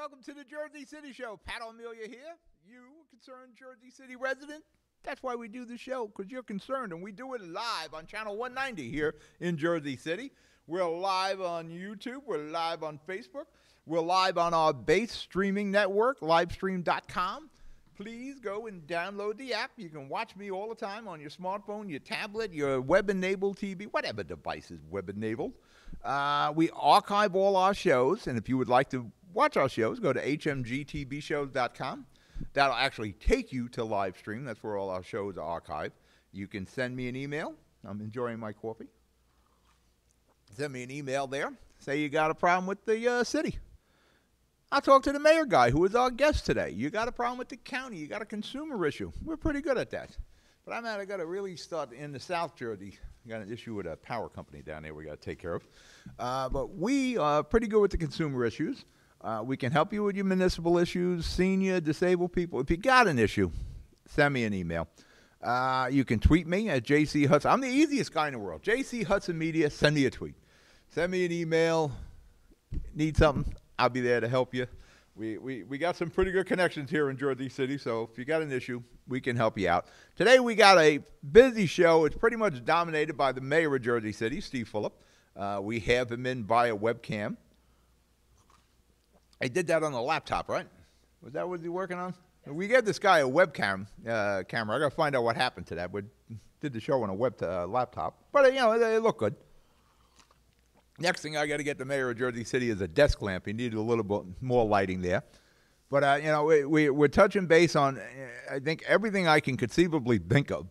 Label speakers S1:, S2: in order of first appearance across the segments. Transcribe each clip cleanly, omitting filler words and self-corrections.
S1: welcome to the Jersey City Show. Pat O'Melia here. You, a concerned Jersey City resident? That's why we do the show, because you're concerned, and we do it live on Channel 190 here in Jersey City. We're live on YouTube. We're live on Facebook. We're live on our base streaming network, livestream.com. Please go and download the app. You can watch me all the time on your smartphone, your tablet, your web-enabled TV, whatever device is web-enabled. We archive all our shows, and if you would like to watch our shows, go to hmgtvshows.com. That'll actually take you to live stream. That's where all our shows are archived. You can send me an email. I'm enjoying my coffee. Send me an email there. Say you got a problem with the city. I'll talk to the mayor guy, who is our guest today. You got a problem with the county. You got a consumer issue. We're pretty good at that. But I got to really start in the South Jersey. Got an issue with a power company down there we got to take care of. But we are pretty good with the consumer issues. We can help you with your municipal issues, senior, disabled people. If you got an issue, send me an email. You can tweet me at JC Hudson. I'm the easiest guy in the world. JC Hudson Media, send me a tweet. Send me an email. Need something, I'll be there to help you. We got some pretty good connections here in Jersey City, so if you got an issue, we can help you out. Today we got a busy show. It's pretty much dominated by the mayor of Jersey City, Steve Fulop. We have him in via webcam. I did that on the laptop, right? Was that what you're working on? We gave this guy a webcam camera. I got to find out what happened to that. We did the show on a laptop, but it looked good. Next thing I got to get the mayor of Jersey City is a desk lamp. He needed a little bit more lighting there. But, we're touching base on, I think, everything I can conceivably think of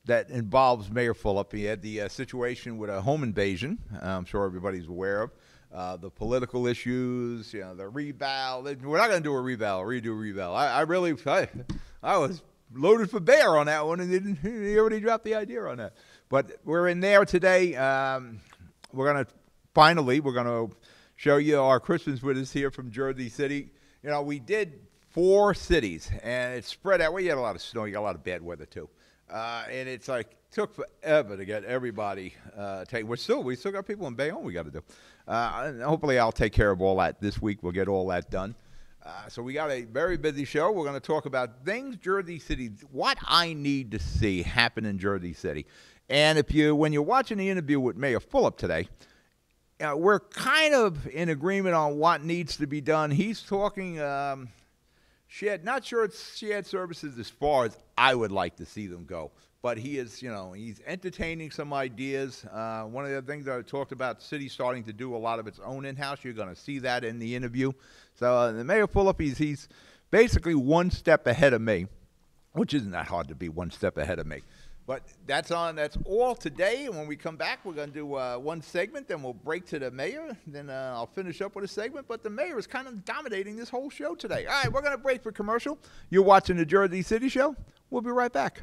S1: that involves Mayor Fulop. He had the situation with a home invasion, I'm sure everybody's aware of. The political issues, the reval. We're not going to do a reval. I was loaded for bear on that one, and he already dropped the idea on that. But we're in there today. We're going to show you our Christmas with us here from Jersey City. We did 4 cities, and it's spread out. Well, you had a lot of snow. You got a lot of bad weather, too. And it's took forever to get everybody we still got people in Bayonne we got to do. And hopefully I'll take care of all that this week. We'll get all that done. So we got a very busy show. We're going to talk about things Jersey City, what I need to see happen in Jersey City. And when you're watching the interview with Mayor Fulop today, we're kind of in agreement on what needs to be done. He's talking not sure it's shared services as far as I would like to see them go. But he is, he's entertaining some ideas. One of the things I talked about, the city starting to do a lot of its own in-house. You're going to see that in the interview. So the Mayor Fulop, he's basically one step ahead of me, which isn't that hard to be one step ahead of me. But that's all today. And when we come back, we're going to do one segment. Then we'll break to the mayor. Then I'll finish up with a segment. But the mayor is kind of dominating this whole show today. All right, we're going to break for commercial. You're watching the Jersey City Show. We'll be right back.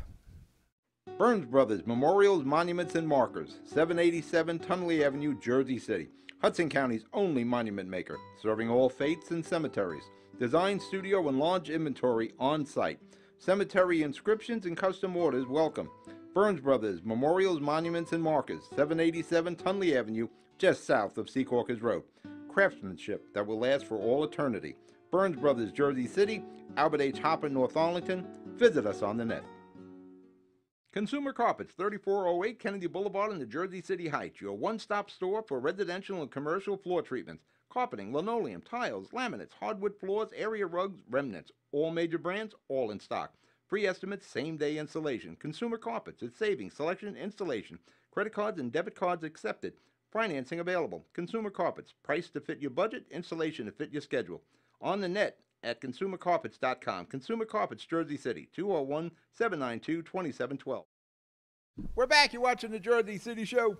S1: Burns Brothers Memorials, Monuments, and Markers, 787 Tunley Avenue, Jersey City. Hudson County's only monument maker, serving all faiths and cemeteries. Design, studio, and large inventory on site. Cemetery inscriptions and custom orders welcome. Burns Brothers Memorials, Monuments, and Markers, 787 Tunley Avenue, just south of Secaucus Road. Craftsmanship that will last for all eternity. Burns Brothers, Jersey City, Albert H. Hopper, North Arlington. Visit us on the net. Consumer Carpets, 3408 Kennedy Boulevard in the Jersey City Heights. Your one-stop store for residential and commercial floor treatments. Carpeting, linoleum, tiles, laminates, hardwood floors, area rugs, remnants. All major brands, all in stock. Free estimates, same-day installation. Consumer Carpets, it's savings, selection, installation. Credit cards and debit cards accepted. Financing available. Consumer Carpets, price to fit your budget, installation to fit your schedule. On the net at consumercarpets.com. Consumer Carpets, Jersey City, 201-792-2712. We're back. You're watching the Jersey City Show.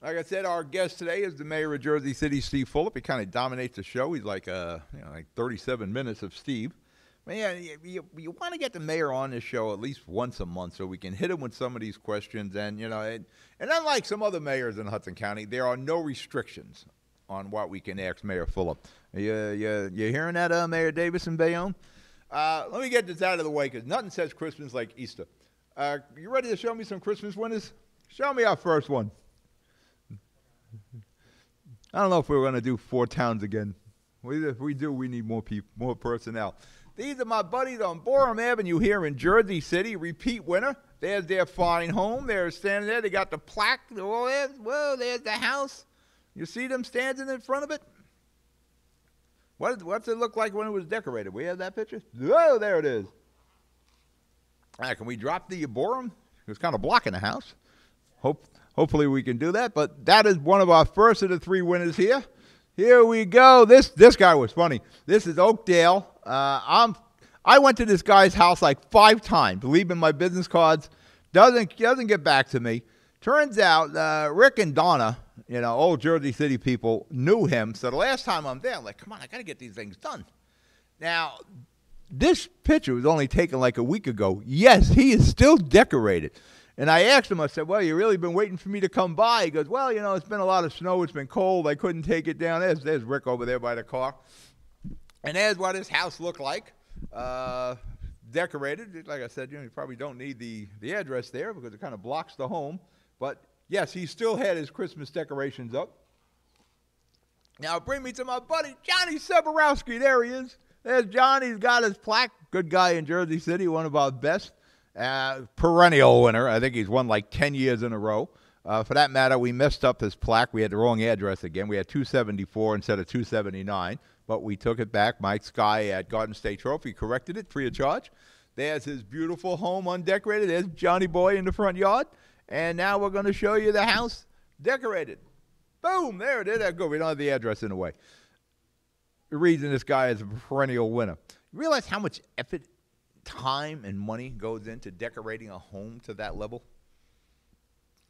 S1: Like I said, our guest today is the mayor of Jersey City, Steve Fulop. He kind of dominates the show. He's like 37 minutes of Steve. Man, you want to get the mayor on this show at least once a month so we can hit him with some of these questions. And, and unlike some other mayors in Hudson County, there are no restrictions on what we can ask Mayor Fulop. You hearing that, Mayor Davis in Bayonne? Let me get this out of the way because nothing says Christmas like Easter. You ready to show me some Christmas winners? Show me our first one. I don't know if we're going to do 4 towns again. If we do, we need more people, more personnel. These are my buddies on Borum Avenue here in Jersey City. Repeat winner. There's their fine home. They're standing there. They got the plaque. Well, there's the house. You see them standing in front of it? What's it look like when it was decorated? We have that picture? Oh, there it is. All right, can we drop the Borum? It was kind of blocking the house. Hopefully we can do that. But that is one of our first of the 3 winners here. Here we go. This guy was funny. This is Oakdale. I went to this guy's house like 5 times, leaving my business cards. Doesn't get back to me. Turns out Rick and Donna, old Jersey City people, knew him. So the last time I'm there, I'm like, come on, I got to get these things done. Now, this picture was only taken like a week ago. Yes, he is still decorated. And I asked him, I said, well, you really been waiting for me to come by? He goes, well, it's been a lot of snow. It's been cold. I couldn't take it down. There's Rick over there by the car. And there's what his house looked like. Decorated. Like I said, you probably don't need the address there because it kind of blocks the home. But, yes, he still had his Christmas decorations up. Now, bring me to my buddy, Johnny Seborowski. There he is. There's Johnny. He's got his plaque. Good guy in Jersey City, one of our best. Perennial winner. I think he's won like 10 years in a row. For that matter, we messed up his plaque. We had the wrong address again. We had 274 instead of 279, but we took it back. Mike Sky at Garden State Trophy corrected it free of charge. There's his beautiful home undecorated. There's Johnny Boy in the front yard. And now we're going to show you the house decorated. Boom, there it is. There go. We don't have the address in the way. The reason this guy is a perennial winner. You realize how much effort, time, and money goes into decorating a home to that level?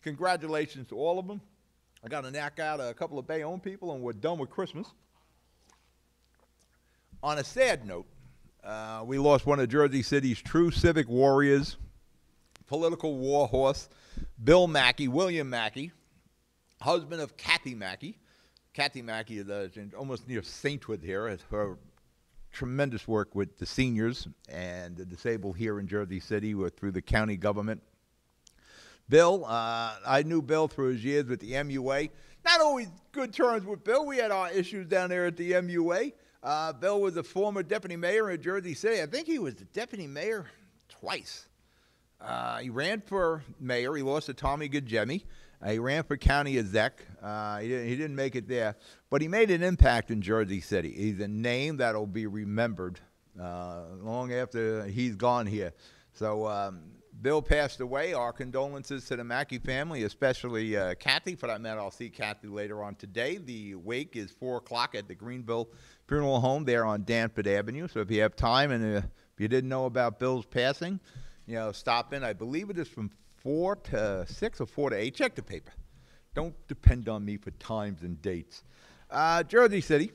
S1: Congratulations to all of them. I got to knock out a couple of Bayonne people, and we're done with Christmas. On a sad note, we lost one of Jersey City's true civic warriors, political war horse, Bill Mackey, William Mackey, husband of Kathy Mackey. Kathy Mackey is almost near Saintwood here. It's her tremendous work with the seniors and the disabled here in Jersey City through the county government. Bill, I knew Bill through his years with the MUA. Not always good terms with Bill. We had our issues down there at the MUA. Bill was a former deputy mayor in Jersey City. I think he was the deputy mayor twice. He ran for mayor. He lost to Tommy Gajemi. He ran for county exec. He didn't make it there, but he made an impact in Jersey City. He's a name that'll be remembered long after he's gone here. So Bill passed away. Our condolences to the Mackey family, especially Kathy. For that matter, I'll see Kathy later on today. The wake is 4 o'clock at the Greenville Funeral Home there on Danford Avenue. So if you have time and if you didn't know about Bill's passing, stop in. I believe it is from 4 to 6 or 4 to 8. Check the paper. Don't depend on me for times and dates. Jersey City.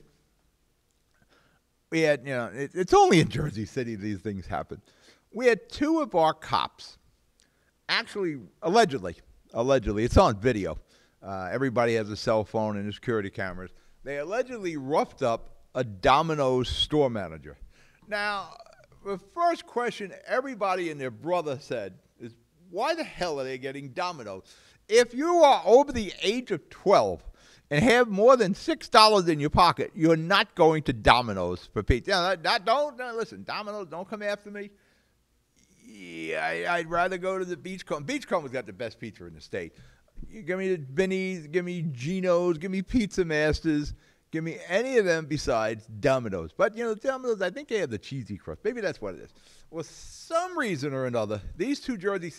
S1: We had, it's only in Jersey City these things happen. We had 2 of our cops, actually, allegedly, it's on video. Everybody has a cell phone and security cameras. They allegedly roughed up a Domino's store manager. Now, the first question everybody and their brother said is, why the hell are they getting Domino's? If you are over the age of 12 and have more than $6 in your pocket, you're not going to Domino's for pizza. Listen, Domino's, don't come after me. Yeah, I'd rather go to the Beachcomber. Beachcomber's got the best pizza in the state. You give me the Benny's, give me Geno's, give me Pizza Masters, give me any of them besides Domino's. But, Domino's, I think they have the cheesy crust. Maybe that's what it is. Well, some reason or another, these 2 Jersey,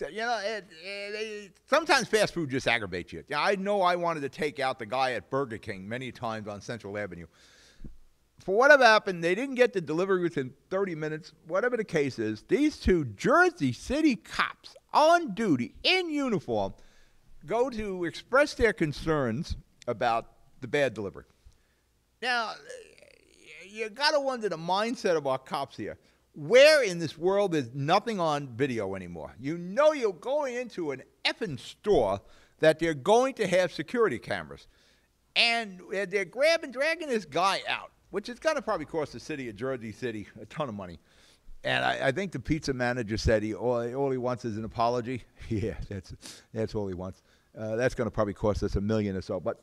S1: sometimes fast food just aggravates you. I know I wanted to take out the guy at Burger King many times on Central Avenue. For whatever happened, they didn't get the delivery within 30 minutes. Whatever the case is, these 2 Jersey City cops on duty in uniform go to express their concerns about the bad delivery. Now, you got to wonder the mindset of our cops here. Where in this world is nothing on video anymore? You're going into an effing store that they're going to have security cameras. And they're dragging this guy out, which is going to probably cost the city of Jersey City a ton of money. And I think the pizza manager said all he wants is an apology. Yeah, that's all he wants. That's going to probably cost us $1 million or so. But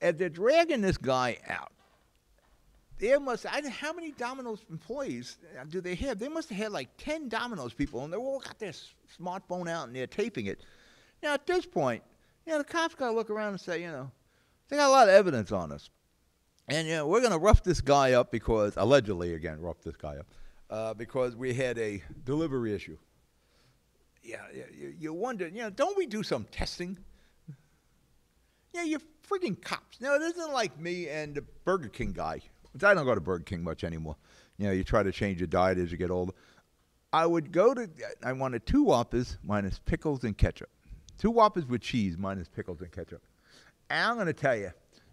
S1: as they're dragging this guy out, how many Domino's employees do they have? They must have had like 10 Domino's people, and they all got their smartphone out and they're taping it. Now, at this point, the cops got to look around and say, they got a lot of evidence on us. And, we're going to rough this guy up because, allegedly, again, rough this guy up, because we had a delivery issue. Yeah, you wonder, don't we do some testing? Yeah, you're freaking cops. No, it isn't like me and the Burger King guy. I don't go to Burger King much anymore. You try to change your diet as you get older. I wanted 2 Whoppers minus pickles and ketchup. 2 Whoppers with cheese minus pickles and ketchup. And I'm going to tell you,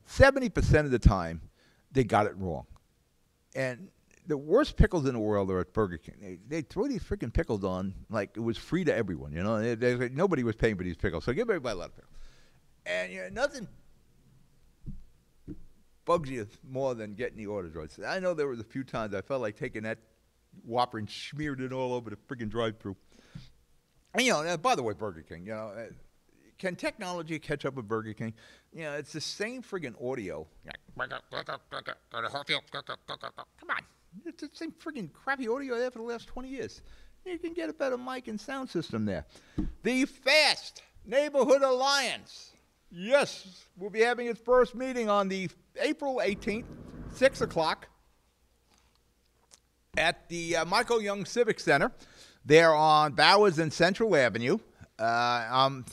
S1: 70% of the time, they got it wrong. And the worst pickles in the world are at Burger King. They throw these freaking pickles on like it was free to everyone. Nobody was paying for these pickles. So give everybody a lot of pickles. And nothing bugs you more than getting the orders right. I know there was a few times I felt like taking that Whopper and smeared it all over the freaking drive-thru. And by the way, Burger King, can technology catch up with Burger King? It's the same friggin' audio. Come on. It's the same friggin' crappy audio there for the last 20 years. You can get a better mic and sound system there. The FAST Neighborhood Alliance. Yes, we'll be having its first meeting on the April 18th, 6 o'clock at the Michael Young Civic Center. They're on Bowers and Central Avenue. I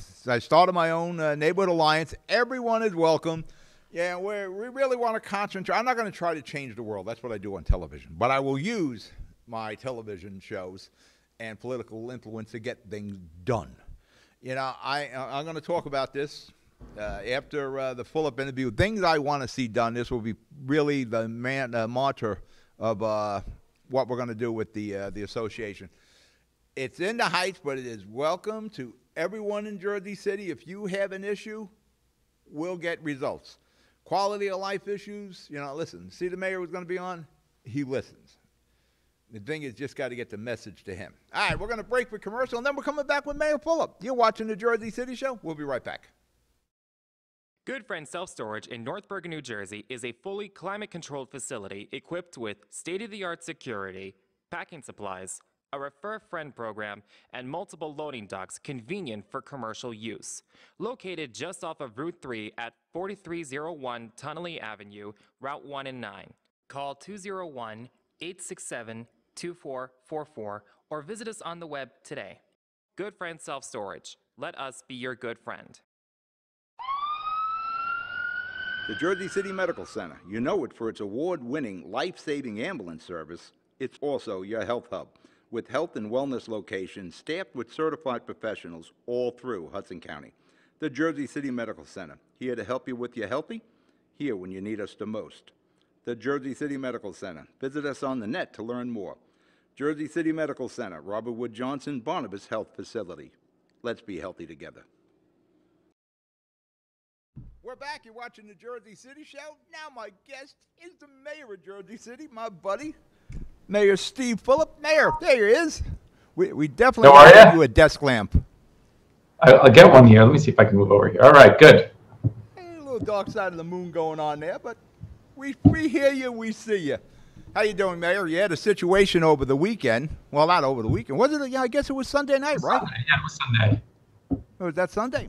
S1: started my own neighborhood alliance. Everyone is welcome. Yeah, we really want to concentrate. I'm not going to try to change the world. That's what I do on television. But I will use my television shows and political influence to get things done. I'm going to talk about this after the full-up interview. Things I want to see done. This will be really the mantra of what we're going to do with the association. It's in the Heights, but it is welcome to everyone in Jersey City. If you have an issue, we'll get results. Quality of life issues, listen, see the mayor was going to be on? He listens. The thing is, just got to get the message to him. All right, we're going to break for commercial, and then we're coming back with Mayor Fulop. You're watching the Jersey City Show. We'll be right back.
S2: Good Friend Self Storage in North Bergen, New Jersey is a fully climate-controlled facility equipped with state-of-the-art security, packing supplies, a Refer Friend program, and multiple loading docks convenient for commercial use. Located just off of Route 3 at 4301 Tunnelly Avenue, Route 1 and 9. Call 201-867-2444 or visit us on the web today. Good Friend Self Storage. Let us be your good friend.
S1: The Jersey City Medical Center. You know it for its award-winning, life-saving ambulance service. It's also your health hub, with health and wellness locations staffed with certified professionals all through Hudson County. The Jersey City Medical Center, here to help you with your healthy, here when you need us the most. The Jersey City Medical Center. Visit us on the net to learn more. Jersey City Medical Center, Robert Wood Johnson, Barnabas Health Facility. Let's be healthy together. We're back. You're watching the Jersey City Show. Now my guest is the mayor of Jersey City, my buddy, Mayor Steve Fulop. Mayor, there he is. We definitely need you a desk lamp.
S3: I'll get one here. Let me see if I can move over here. All right, good.
S1: Hey, a little dark side of the moon going on there, but we hear you, we see you. How you doing, Mayor? You had a situation over the weekend. Well, not over the weekend. Was it? Yeah, I guess it was Sunday night, right?
S3: Sunday. Yeah, it was Sunday.
S1: Oh, was that Sunday?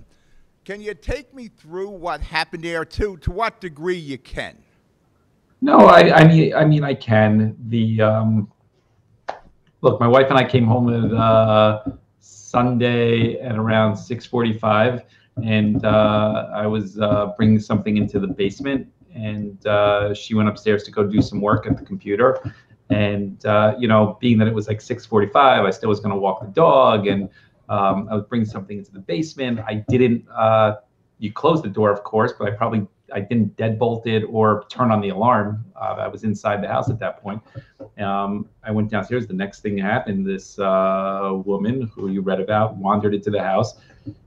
S1: Can you take me through what happened there, to what degree you can?
S3: No, I mean, I can. Look, my wife and I came home with Sunday at around 6:45, and I was bringing something into the basement, and she went upstairs to go do some work at the computer. And being that it was like 6:45, I still was going to walk the dog, and I was bringing something into the basement. I didn't. You closed the door, of course, but I didn't deadbolt it or turn on the alarm. I was inside the house at that point. I went downstairs. The next thing happened, this woman who you read about wandered into the house.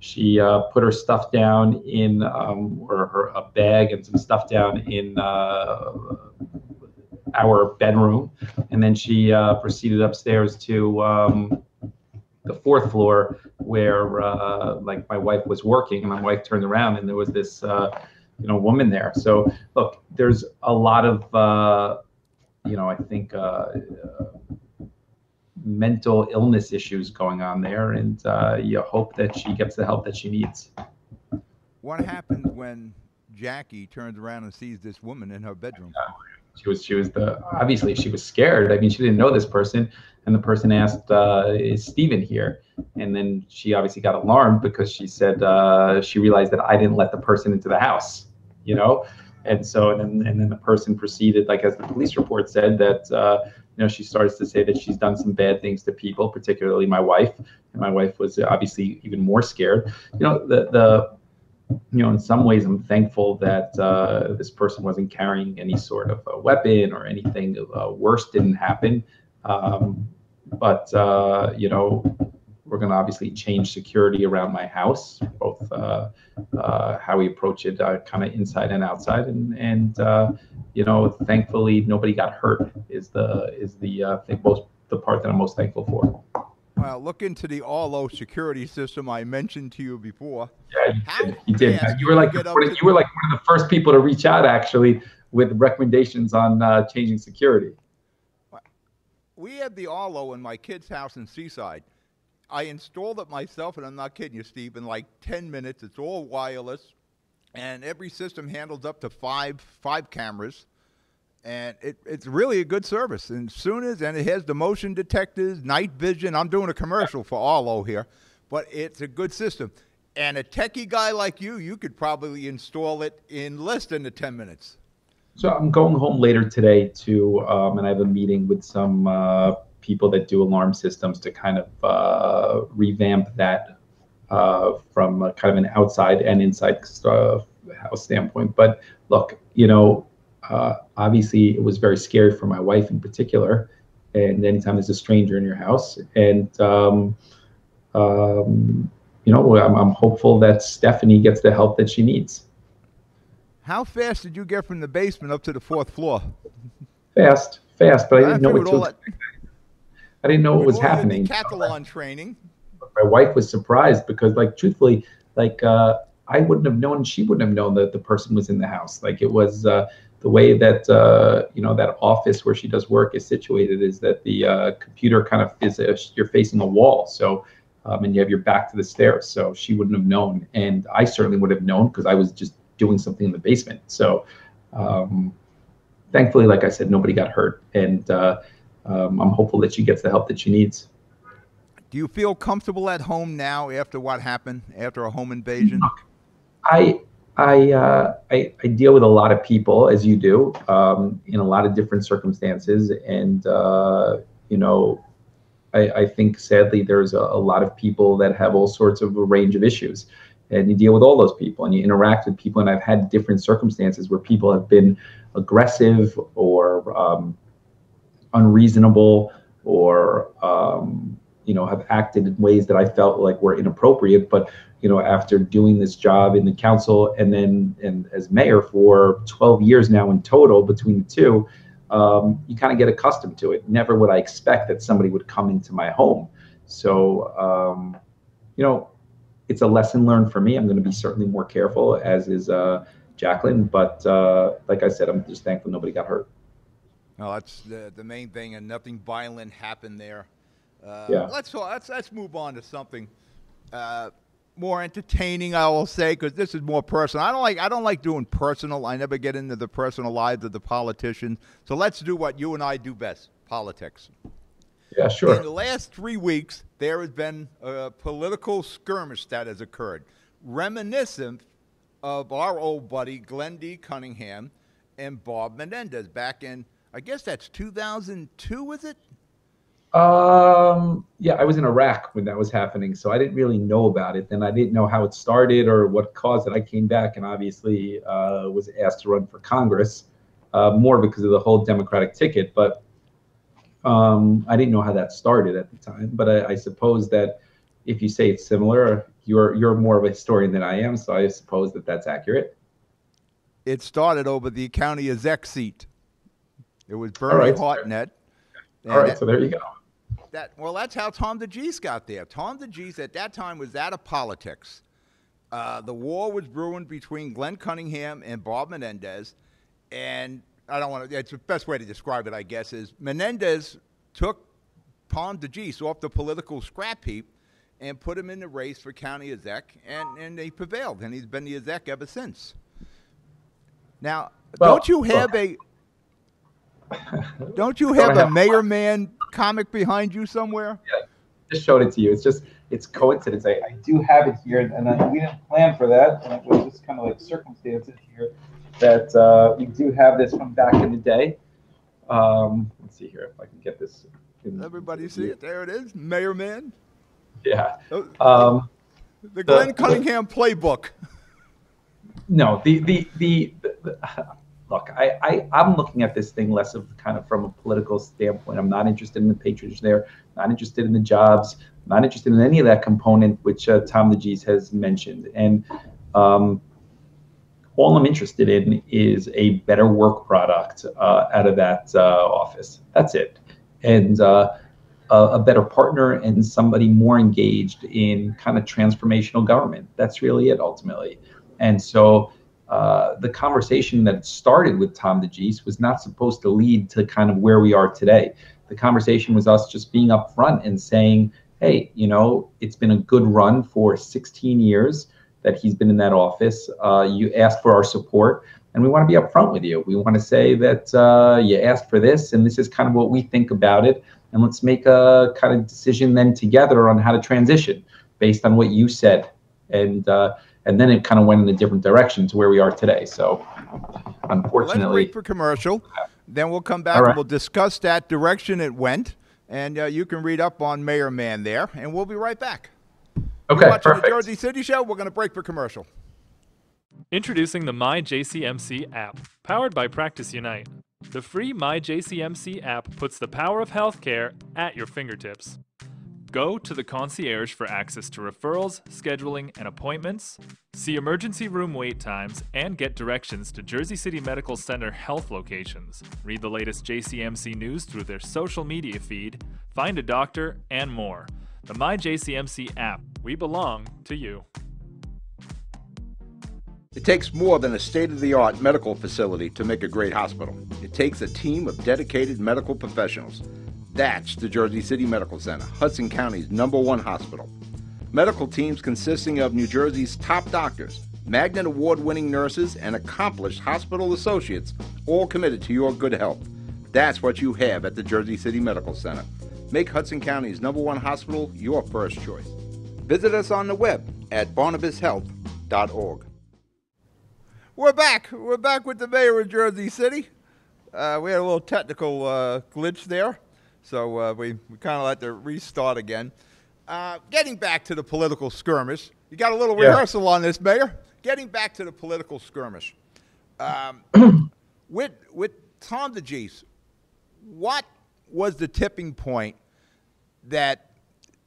S3: She put her stuff down in, a bag and some stuff down in our bedroom. And then she proceeded upstairs to the fourth floor where my wife was working, and my wife turned around and there was this woman there. So look, there's a lot of I think mental illness issues going on there, and you hope that she gets the help that she needs.
S1: What happens when Jackie turns around and sees this woman in her bedroom?
S3: Obviously she was scared. I mean, she didn't know this person, and the person asked, "Is Steven here?" And then she obviously got alarmed because she said she realized that I didn't let the person into the house, and so and then the person proceeded, like as the police report said, that she starts to say that she's done some bad things to people, particularly my wife, and my wife was obviously even more scared. In some ways, I'm thankful that this person wasn't carrying any sort of a weapon or anything worse didn't happen. But we're going to obviously change security around my house, both how we approach it, kind of inside and outside, and thankfully nobody got hurt is the part that I'm most thankful for.
S1: Well, look into the Arlo security system I mentioned to you before.
S3: Yeah, you did. You were like one of the first people to reach out, actually, with recommendations on changing security.
S1: We had the Arlo in my kid's house in Seaside. I installed it myself, and I'm not kidding you, Steve, in like 10 minutes. It's all wireless, and every system handles up to five cameras. And it's really a good service. And it has the motion detectors, night vision. I'm doing a commercial for Arlo here, but it's a good system. And a techie guy like you could probably install it in less than the 10 minutes.
S3: So I'm going home later today and I have a meeting with some people that do alarm systems to kind of revamp that from kind of an outside and inside house standpoint. But look, obviously it was very scary for my wife in particular, and anytime there's a stranger in your house, and I'm hopeful that Stephanie gets the help that she needs.
S1: How fast did you get from the basement up to the 4th floor?
S3: Fast, but I didn't know what to expect. I didn't know what was happening.
S1: Decathlon training.
S3: My wife was surprised because, truthfully, I wouldn't have known, she wouldn't have known that the person was in the house. It was the way that that office where she does work is situated is that the computer kind of is you're facing a wall, so and you have your back to the stairs, so she wouldn't have known, and I certainly would have known because I was just doing something in the basement. So thankfully, like I said, nobody got hurt, and I'm hopeful that she gets the help that she needs.
S1: Do you feel comfortable at home now after what happened, after a home invasion?
S3: I deal with a lot of people, as you do, in a lot of different circumstances, and I think sadly there's a lot of people that have all sorts of a range of issues, and you deal with all those people, and you interact with people, and I've had different circumstances where people have been aggressive or unreasonable or have acted in ways that I felt like were inappropriate, but after doing this job in the council and as mayor for 12 years now in total between the two, you kind of get accustomed to it. Never would I expect that somebody would come into my home. So, it's a lesson learned for me. I'm going to be certainly more careful, as is Jacqueline. But like I said, I'm just thankful nobody got hurt.
S1: Well, that's the main thing, and nothing violent happened there.
S3: Yeah.
S1: Let's move on to something more entertaining, I will say, because this is more personal. I don't like doing personal. I never get into the personal lives of the politicians. So let's do what you and I do best: politics.
S3: Yeah, sure.
S1: In the last 3 weeks, there has been a political skirmish that has occurred, reminiscent of our old buddy Glenn D. Cunningham and Bob Menendez back in, I guess that's 2002, was it?
S3: Yeah, I was in Iraq when that was happening, so I didn't really know about it. Then I didn't know how it started or what caused it. I came back and obviously was asked to run for Congress, more because of the whole Democratic ticket. But I didn't know how that started at the time. But I suppose that if you say it's similar, you're more of a historian than I am, so I suppose that that's accurate.
S1: It started over the county exec seat. It was Bernie Hartnett.
S3: All right, so there you go.
S1: That's how Tom DeGise got there. Tom DeGise at that time was out of politics. The war was brewing between Glenn Cunningham and Bob Menendez, and I don't want to. It's the best way to describe it, I guess, is Menendez took Tom DeGise off the political scrap heap and put him in the race for county exec, and he prevailed, and he's been the exec ever since. Now, don't you have a Mayor Man comic behind you somewhere?
S3: Yeah, just showed it to you. It's coincidence. I do have it here, and we didn't plan for that, and it was just kind of like circumstances here that we do have this from back in the day. Let's see here if I can get this.
S1: Everybody see it? There it is, Mayor Man.
S3: Yeah.
S1: The Glenn Cunningham playbook.
S3: No, look, I'm looking at this thing less of kind of from a political standpoint. I'm not interested in the patronage there, not interested in the jobs, not interested in any of that component which Tom DeGise has mentioned. And all I'm interested in is a better work product out of that office. That's it. And a better partner and somebody more engaged in kind of transformational government. That's really it ultimately. And so the conversation that started with Tom DeGise was not supposed to lead to kind of where we are today. The conversation was us just being upfront and saying, hey, you know, it's been a good run for 16 years that he's been in that office. You asked for our support, and we want to be upfront with you. We want to say that you asked for this, and this is kind of what we think about it. And let's make a kind of decision then together on how to transition based on what you said. And then it kind of went in a different direction to where we are today. So unfortunately.
S1: Let's break for commercial. Then we'll come back and we'll discuss that direction it went. And you can read up on Mayor Man there. And we'll be right back.
S3: Okay,
S1: You're watching
S3: perfect.
S1: the Jersey City Show. We're going to break for commercial.
S4: Introducing the MyJCMC app, powered by Practice Unite. The free MyJCMC app puts the power of healthcare at your fingertips. Go to the concierge for access to referrals, scheduling, and appointments, see emergency room wait times, and get directions to Jersey City Medical Center health locations. Read the latest JCMC news through their social media feed, find a doctor, and more. The MyJCMC app. We belong to you.
S5: It takes more than a state-of-the-art medical facility to make a great hospital. It takes a team of dedicated medical professionals. That's the Jersey City Medical Center, Hudson County's #1 hospital. Medical teams consisting of New Jersey's top doctors, Magnet Award-winning nurses, and accomplished hospital associates, all committed to your good health. That's what you have at the Jersey City Medical Center. Make Hudson County's #1 hospital your first choice. Visit us on the web at barnabashealth.org.
S1: We're back. We're back with the mayor of Jersey City. We had a little technical glitch there, so we kind of had to restart again. Getting back to the political skirmish. You got a little rehearsal on this, Mayor. Getting back to the political skirmish. With Tom DeGise, what was the tipping point that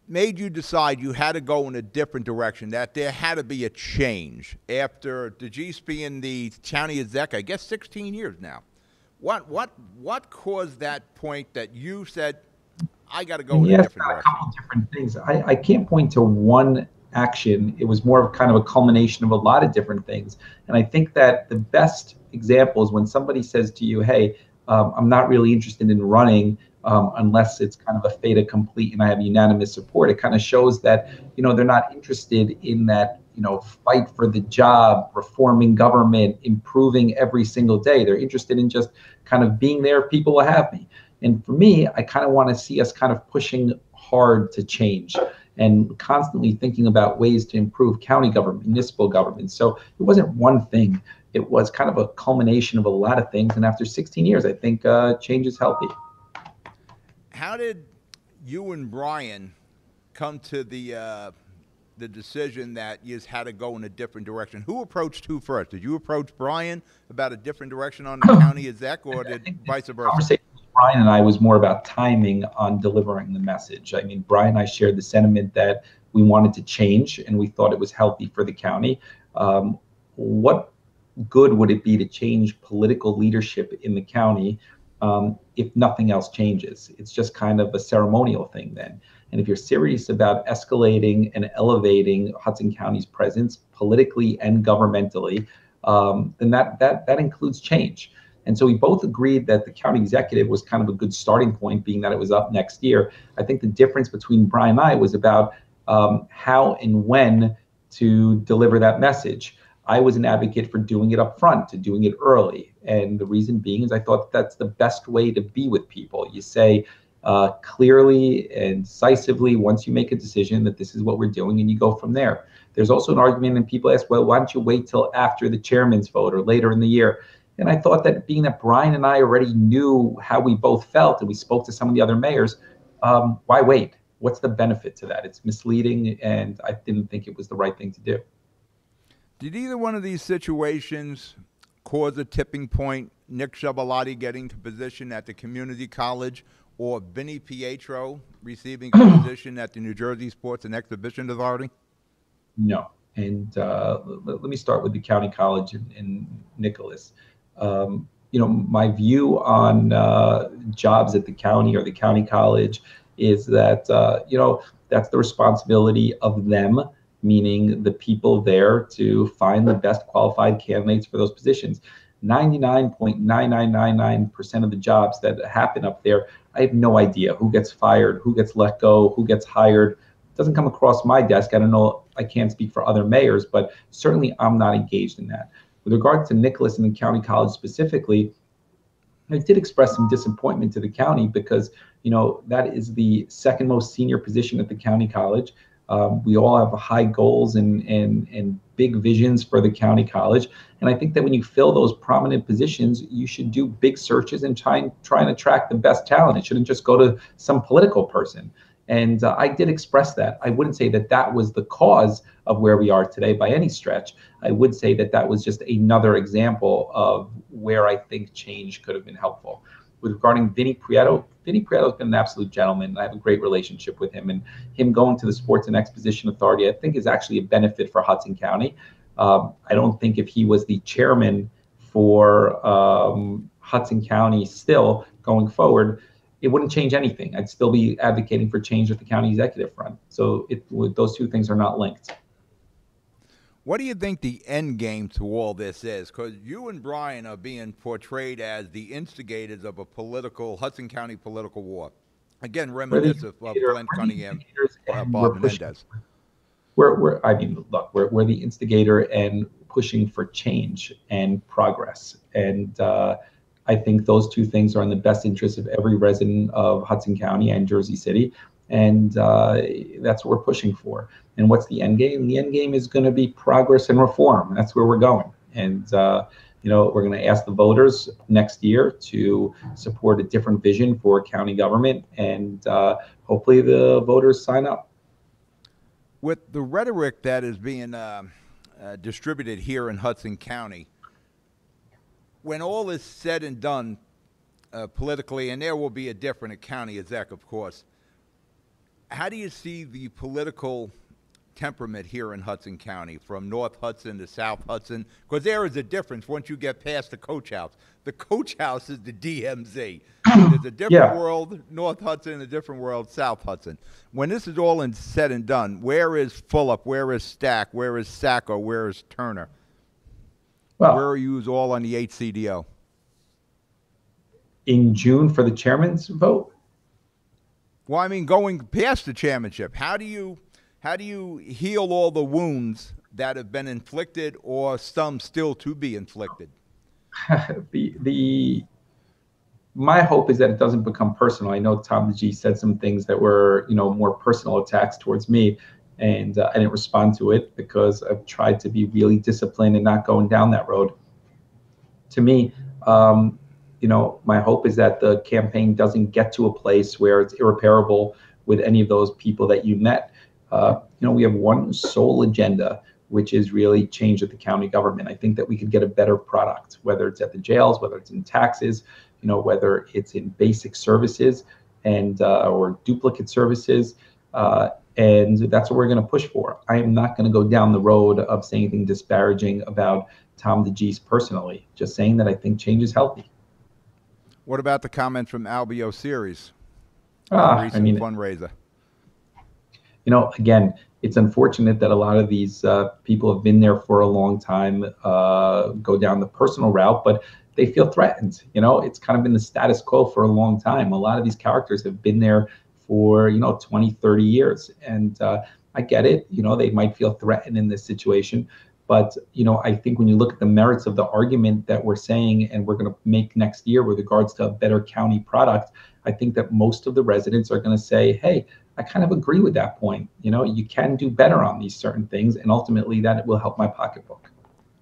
S1: made you decide you had to go in a different direction, that there had to be a change after DeGise being the county exec, I guess 16 years now? What caused that point that you said, I got to go in a different direction?
S3: A couple different things. I can't point to one action. It was more of kind of a culmination of a lot of different things. And I think that the best example is when somebody says to you, hey, I'm not really interested in running unless it's kind of a fait accompli and I have unanimous support. It kind of shows that, you know, they're not interested in that, you know, fight for the job, reforming government, improving every single day. They're interested in just kind of being there. People will have me. And for me, I kind of want to see us kind of pushing hard to change and constantly thinking about ways to improve county government, municipal government. So it wasn't one thing. It was kind of a culmination of a lot of things. And after 16 years, I think change is healthy.
S1: How did you and Brian come to the decision that you had to go in a different direction? Who approached who first? Did you approach Brian about a different direction on the county exec, or did vice versa?
S3: Conversation with Brian and I was more about timing on delivering the message. I mean, Brian and I shared the sentiment that we wanted to change and we thought it was healthy for the county. What good would it be to change political leadership in the county if nothing else changes? It's just kind of a ceremonial thing then. And if you're serious about escalating and elevating Hudson County's presence politically and governmentally, then that includes change. And so we both agreed that the county executive was kind of a good starting point, being that it was up next year. I think the difference between Brian and I was about how and when to deliver that message. I was an advocate for doing it up front, to doing it early. And the reason being is I thought that's the best way to be with people. You say clearly and decisively, once you make a decision, that this is what we're doing, and you go from there. There's also an argument, and people ask, well, why don't you wait till after the chairman's vote or later in the year? And I thought that being that Brian and I already knew how we both felt, and we spoke to some of the other mayors, why wait? What's the benefit to that? It's misleading, and I didn't think it was the right thing to do.
S1: Did either one of these situations cause a tipping point, Nick Shabalotti getting to position at the community college, or Vinny Pietro receiving a position at the New Jersey Sports and Exhibition Authority?
S3: No. And let me start with the county college and Nicholas. My view on jobs at the county or the county college is that, that's the responsibility of them, meaning the people there, to find the best qualified candidates for those positions. 99.9999% of the jobs that happen up there, I have no idea who gets fired, who gets let go, who gets hired. It doesn't come across my desk. I don't know, I can't speak for other mayors, but certainly I'm not engaged in that. With regard to Nicholas and the county college specifically, I did express some disappointment to the county because, that is the second most senior position at the county college. We all have high goals and big visions for the county college. And I think that when you fill those prominent positions, you should do big searches and try and attract the best talent. It shouldn't just go to some political person. And I did express that. I wouldn't say that that was the cause of where we are today by any stretch. I would say that that was just another example of where I think change could have been helpful. Regarding Vinny Prieto has been an absolute gentleman. I have a great relationship with him, and him going to the Sports and Exposition Authority, I think, is actually a benefit for Hudson County. I don't think if he was the chairman for Hudson County still going forward, it wouldn't change anything. I'd still be advocating for change at the county executive front. So those two things are not linked.
S1: What do you think the end game to all this is? Because you and Brian are being portrayed as the instigators of a Hudson County political war. Again, reminiscent of Glenn Cunningham, Bob Menendez.
S3: We're the instigator and pushing for change and progress. And I think those two things are in the best interest of every resident of Hudson County and Jersey City. And that's what we're pushing for. And what's the end game? The end game is going to be progress and reform. That's where we're going. And, we're going to ask the voters next year to support a different vision for county government. And hopefully the voters sign up.
S1: With the rhetoric that is being distributed here in Hudson County, when all is said and done politically, and there will be a different county exec, of course, how do you see the political temperament here in Hudson County, from North Hudson to South Hudson? Because there is a difference once you get past the coach house. The coach house is the DMZ. There's a different world, North Hudson, a different world, South Hudson. When this is all said and done, where is Fulop? Where is Stack? Where is Sacco? Where is Turner? Where are you all on the HCDO?
S3: In June for the chairman's vote?
S1: Well, I mean, going past the chairmanship, how do you heal all the wounds that have been inflicted, or some still to be inflicted?
S3: My hope is that it doesn't become personal. I know Tom G said some things that were, more personal attacks towards me, and I didn't respond to it because I've tried to be really disciplined and not going down that road. To me, my hope is that the campaign doesn't get to a place where it's irreparable with any of those people that you met. We have one sole agenda, which is really change at the county government. I think that we could get a better product, whether it's at the jails, whether it's in taxes, whether it's in basic services and or duplicate services. And that's what we're going to push for. I am not going to go down the road of saying anything disparaging about Tom DeGeese personally, just saying that I think change is healthy.
S1: What about the comment from Albio Series? Recent fundraiser.
S3: Again, it's unfortunate that a lot of these people have been there for a long time, go down the personal route. But, they feel threatened. It's kind of been the status quo for a long time. A lot of these characters have been there for 20, 30 years, and I get it. They might feel threatened in this situation, but I think when you look at the merits of the argument that we're saying and we're going to make next year with regards to a better county product, I think that most of the residents are going to say, hey, I kind of agree with that point. You can do better on these certain things, and ultimately that will help my pocketbook.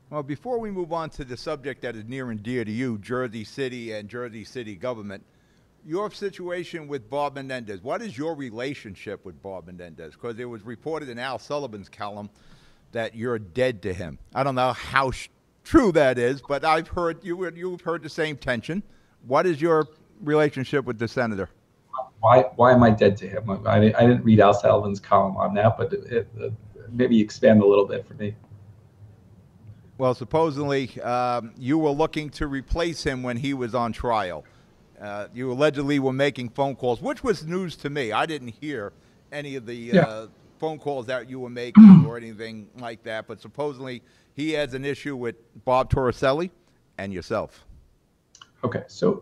S1: Well, before we move on to the subject that is near and dear to you, Jersey City and Jersey City government, your situation with Bob Menendez, what is your relationship with Bob Menendez? Because it was reported in Al Sullivan's column that you're dead to him. I don't know how true that is, but I've heard you've heard the same tension. What is your relationship with the senator?
S3: Why am I dead to him? I didn't read Al Sullivan's column on that, but maybe expand a little bit for me.
S1: Well, supposedly you were looking to replace him when he was on trial. You allegedly were making phone calls, which was news to me. I didn't hear any of the phone calls that you were making or anything like that, but supposedly he has an issue with Bob Torricelli and yourself.
S3: Okay, so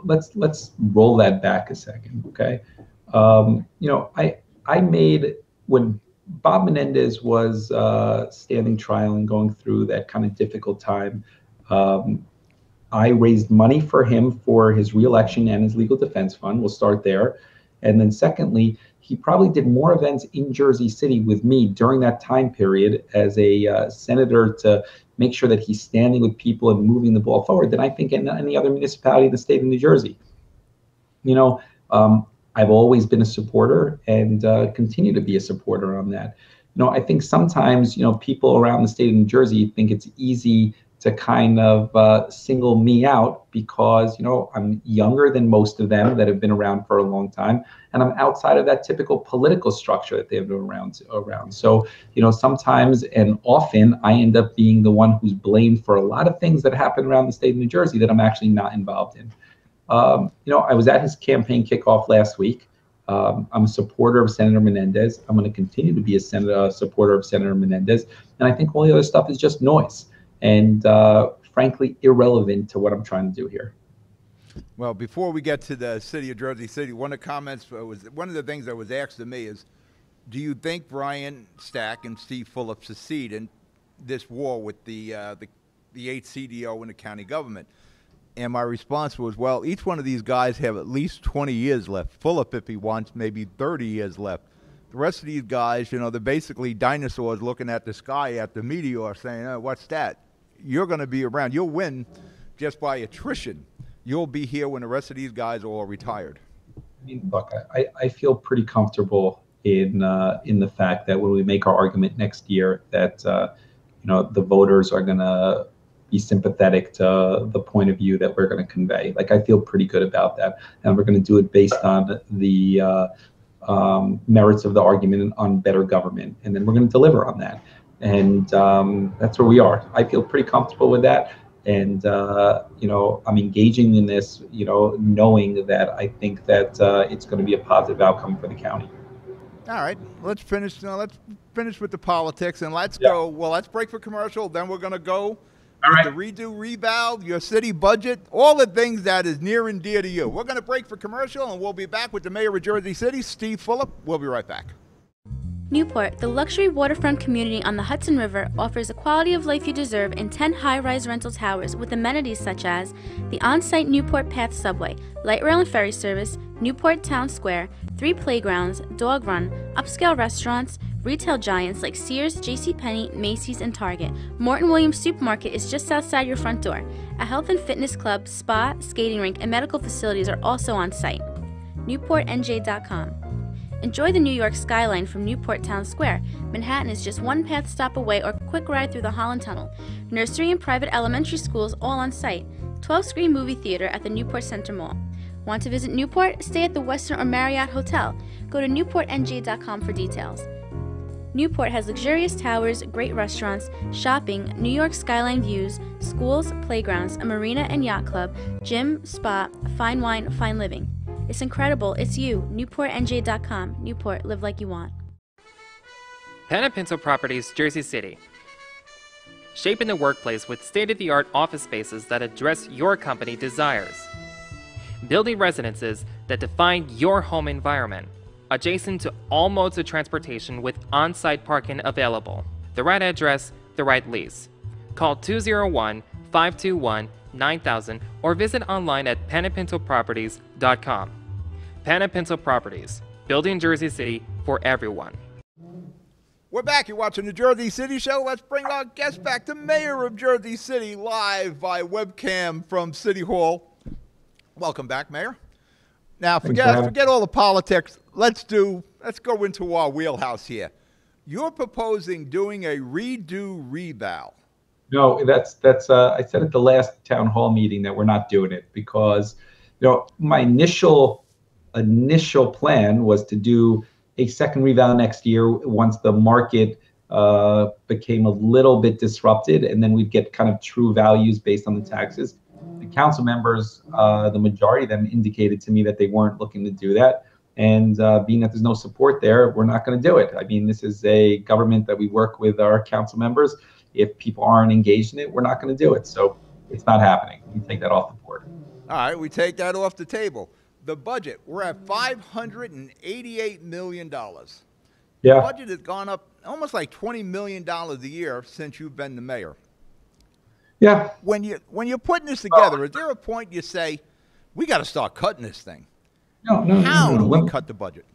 S3: let's roll that back a second, okay? I made, when Bob Menendez was standing trial and going through that kind of difficult time, I raised money for him for his reelection and his legal defense fund. We'll start there. And then secondly, he probably did more events in Jersey City with me during that time period as a senator to make sure that he's standing with people and moving the ball forward than I think in any other municipality in the state of New Jersey. I've always been a supporter and continue to be a supporter on that. I think sometimes, people around the state of New Jersey think it's easy to kind of single me out because, I'm younger than most of them that have been around for a long time, and I'm outside of that typical political structure that they've been around. So, sometimes and often I end up being the one who's blamed for a lot of things that happen around the state of New Jersey that I'm actually not involved in. I was at his campaign kickoff last week. I'm a supporter of Senator Menendez. I'm going to continue to be a supporter of Senator Menendez. And I think all the other stuff is just noise and, frankly, irrelevant to what I'm trying to do here.
S1: Well, before we get to the city of Jersey City, one of the things that was asked of me is, do you think Brian Stack and Steve Fulop succeed in this war with the 8th CDO in the county government? And my response was, well, each one of these guys have at least 20 years left. Fulop, if he wants, maybe 30 years left. The rest of these guys, they're basically dinosaurs looking at the sky at the meteor saying, oh, what's that? You're going to be around. You'll win just by attrition. You'll be here when the rest of these guys are all retired.
S3: I mean, look, I feel pretty comfortable in the fact that when we make our argument next year that, the voters are going to be sympathetic to the point of view that we're going to convey. Like, I feel pretty good about that. And we're going to do it based on the merits of the argument on better government. And then we're going to deliver on that. And that's where we are. I feel pretty comfortable with that. And, I'm engaging in this, knowing that I think that it's going to be a positive outcome for the county.
S1: All right, let's finish. Let's finish with the politics, and let's go. Well, let's break for commercial. Then we're going to go with the redo, revalve, your city budget, all the things that is near and dear to you. We're going to break for commercial, and we'll be back with the mayor of Jersey City, Steve Fulop. We'll be right back.
S6: Newport, the luxury waterfront community on the Hudson River, offers the quality of life you deserve in 10 high-rise rental towers with amenities such as the on-site Newport Path subway, light rail and ferry service, Newport Town Square, 3 playgrounds, dog run, upscale restaurants, retail giants like Sears, JCPenney, Macy's, and Target. Morton Williams Supermarket is just outside your front door. A health and fitness club, spa, skating rink, and medical facilities are also on site. NewportNJ.com. Enjoy the New York skyline from Newport Town Square. Manhattan is just one path stop away or quick ride through the Holland Tunnel. Nursery and private elementary schools all on site. 12-screen movie theater at the Newport Center Mall. Want to visit Newport? Stay at the Westin or Marriott Hotel. Go to NewportNJ.com for details. Newport has luxurious towers, great restaurants, shopping, New York skyline views, schools, playgrounds, a marina and yacht club, gym, spa, fine wine, fine living. It's incredible. It's you. NewportNJ.com. Newport. Live like you want.
S2: Hannah Pinto Properties, Jersey City. shaping the workplace with state-of-the-art office spaces that address your company desires. Building residences that define your home environment, adjacent to all modes of transportation with on-site parking available. The right address, the right lease. Call 201-521-9000 or visit online at panapintoproperties.com. Panapinto Properties, building Jersey City for everyone.
S1: We're back. You're watching the Jersey City Show. Let's bring our guest back, the mayor of Jersey City, live by webcam from City Hall. Welcome back, Mayor. Now, forget all the politics. Let's go into our wheelhouse here. You're proposing doing a redo revow.
S3: No, that's I said at the last town hall meeting that we're not doing it because, my initial plan was to do a second revow next year once the market became a little bit disrupted, and then we'd get kind of true values based on the taxes. The council members, the majority of them indicated to me that they weren't looking to do that. And being that there's no support there, we're not going to do it. I mean, this is a government that we work with our council members. If people aren't engaged in it, we're not going to do it. So it's not happening. We take that off the board.
S1: All right, we take that off the table. The budget, we're at $588 million.
S3: Yeah.
S1: The budget has gone up almost like $20 million a year since you've been the mayor.
S3: Yeah.
S1: When you're putting this together, is there a point you say, we got to start cutting this thing?
S3: No.
S1: How do we cut the budget?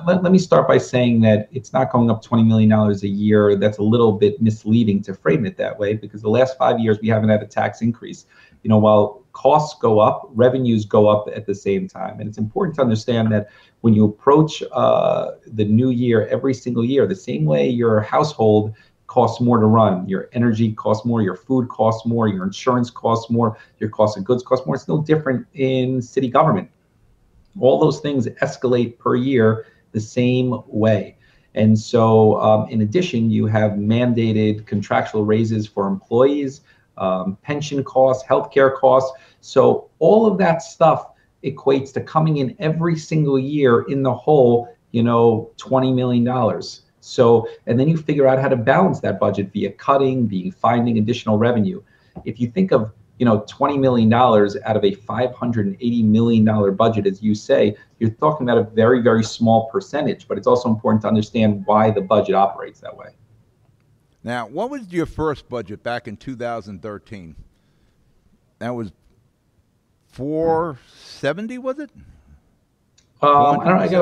S3: Let me start by saying that it's not going up $20 million a year. That's a little bit misleading to frame it that way because the last 5 years we haven't had a tax increase. While costs go up, revenues go up at the same time. And it's important to understand that when you approach the new year every single year, the same way your household costs more to run, your energy costs more, your food costs more, your insurance costs more, your cost of goods costs more. It's no different in city government. All those things escalate per year the same way. And so in addition, you have mandated contractual raises for employees, pension costs, healthcare costs. So all of that stuff equates to coming in every single year in the hole, $20 million. So, and then you figure out how to balance that budget via cutting, finding additional revenue. If you think of $20 million out of a $580 million budget, as you say, you're talking about a very, very small percentage, but it's also important to understand why the budget operates that way.
S1: Now, what was your first budget back in 2013? That was 470, was it?
S3: I don't have it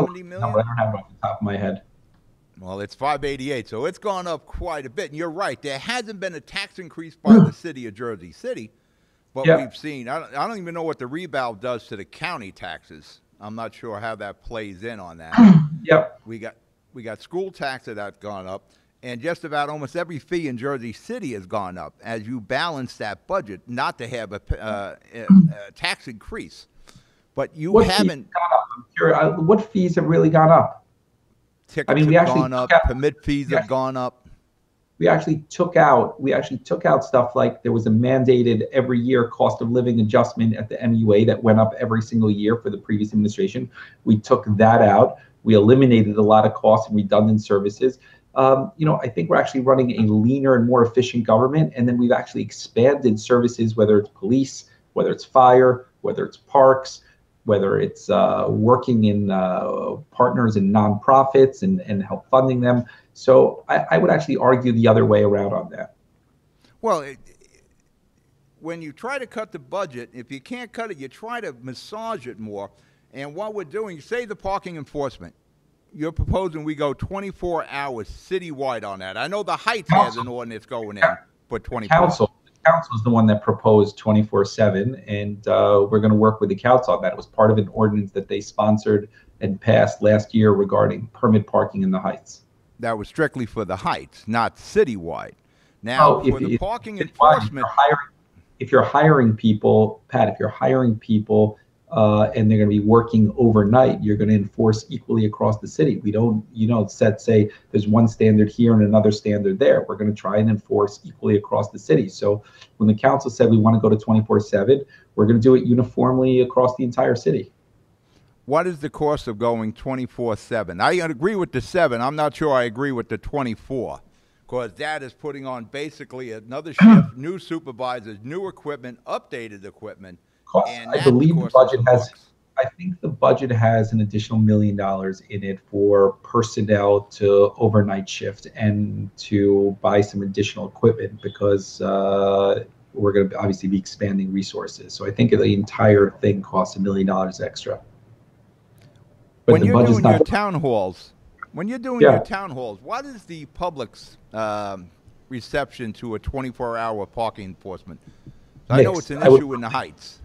S3: off the top of my head.
S1: Well, it's 588, so it's gone up quite a bit. And you're right, there hasn't been a tax increase by the city of Jersey City. But we've seen, I don't even know what the revow does to the county taxes. I'm not sure how that plays in on that.
S3: Yep.
S1: We got school taxes that's gone up, and just about almost every fee in Jersey City has gone up as you balance that budget not to have a tax increase. But you haven't.
S3: What fees have really gone up?
S1: Tickets have gone up, permit fees have gone up.
S3: We actually took out stuff like there was a mandated every year cost of living adjustment at the MUA that went up every single year for the previous administration. We took that out. We eliminated a lot of costs and redundant services. I think we're actually running a leaner and more efficient government. And then we've actually expanded services, whether it's police, whether it's fire, whether it's parks, whether it's working in partners in nonprofits and help funding them. So I would actually argue the other way around on that.
S1: Well, when you try to cut the budget, if you can't cut it, you try to massage it more. And what we're doing, say the parking enforcement, you're proposing we go 24 hours citywide on that. I know the Heights has an ordinance going in for 24.
S3: The council is the one that proposed 24/7, and we're going to work with the council on that. It was part of an ordinance that they sponsored and passed last year regarding permit parking in the Heights.
S1: That was strictly for the Heights, not citywide. Now, for the parking enforcement,
S3: if you're hiring people, Pat, and they're going to be working overnight, you're going to enforce equally across the city. We don't, say there's one standard here and another standard there. We're going to try and enforce equally across the city. So when the council said we want to go to 24/7, we're going to do it uniformly across the entire city.
S1: What is the cost of going 24/7? I agree with the 7. I'm not sure I agree with the 24. because that is putting on basically another shift, new supervisors, new equipment, updated equipment. And
S3: I
S1: that
S3: believe the
S1: costs us
S3: budget
S1: some
S3: has.
S1: bucks.
S3: I think the budget has an additional $1 million in it for personnel to overnight shift and to buy some additional equipment because we're going to obviously be expanding resources. So I think the entire thing costs $1 million extra. But
S1: When
S3: the
S1: you're
S3: budget's
S1: doing
S3: not.
S1: your town halls, what is the public's reception to a 24-hour parking enforcement? I know
S3: Mixed.
S1: it's an issue in the Heights.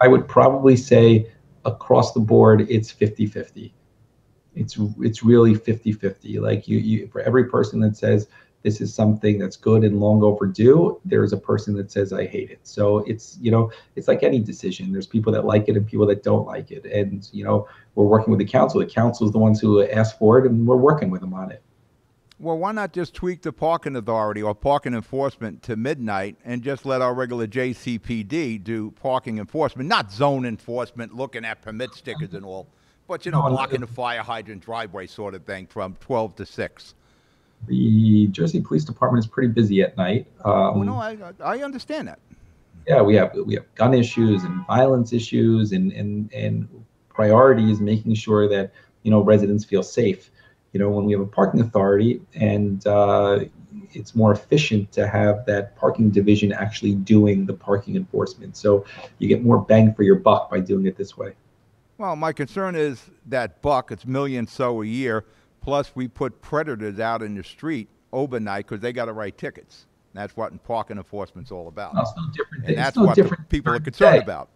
S3: I would probably say across the board, it's 50-50. It's really 50-50. Like you for every person that says this is something that's good and long overdue, there's a person that says I hate it. So it's it's like any decision. There's people that like it and people that don't like it. And we're working with the council. The council is the ones who asked for it, and we're working with them on it.
S1: Well, why not just tweak the parking authority or parking enforcement to midnight and just let our regular JCPD do parking enforcement, not zone enforcement, looking at permit stickers and all, but, blocking the fire hydrant driveway sort of thing from 12 to 6.
S3: The Jersey Police Department is pretty busy at night.
S1: No, I understand that.
S3: Yeah, we have gun issues and violence issues and priorities, making sure that residents feel safe. When we have a parking authority and it's more efficient to have that parking division actually doing the parking enforcement. So you get more bang for your buck by doing it this way.
S1: Well, my concern is that buck, it's millions so a year, plus we put predators out in the street overnight because they got to write tickets. That's what parking enforcement's all about.
S3: No, it's no different.
S1: And that's what people are concerned about.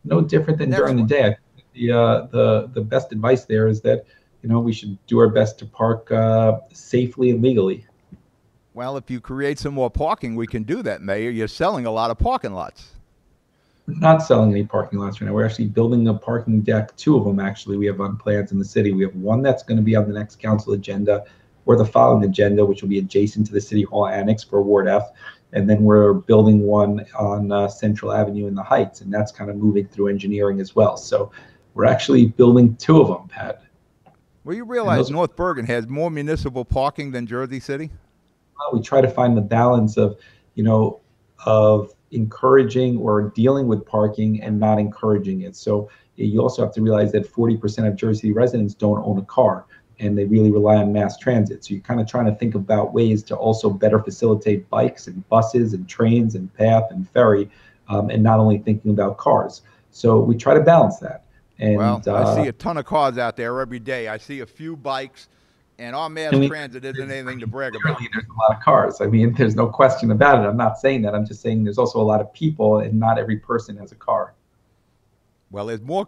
S3: No different than during the day. I think the best advice there is that we should do our best to park safely and legally.
S1: Well, if you create some more parking, we can do that, Mayor. You're selling a lot of parking lots.
S3: We're not selling any parking lots right now. We're actually building a parking deck, 2 of them actually. We have on plans in the city. We have one that's going to be on the next council agenda or the following agenda, which will be adjacent to the City Hall Annex for Ward F. And then we're building one on Central Avenue in the Heights, and that's kind of moving through engineering as well. So we're actually building 2 of them, Pat.
S1: Well, you realize North Bergen has more municipal parking than Jersey City?
S3: Well, we try to find the balance of, of encouraging or dealing with parking and not encouraging it. So you also have to realize that 40% of Jersey residents don't own a car, and they really rely on mass transit. So you're kind of trying to think about ways to also better facilitate bikes and buses and trains and PATH and ferry, and not only thinking about cars. So we try to balance that. And,
S1: well, I see a ton of cars out there every day. I see a few bikes, and our mass transit isn't anything to brag about.
S3: There's a lot of cars. I mean, there's no question about it. I'm not saying that. I'm just saying there's also a lot of people, and not every person has a car.
S1: Well, there's more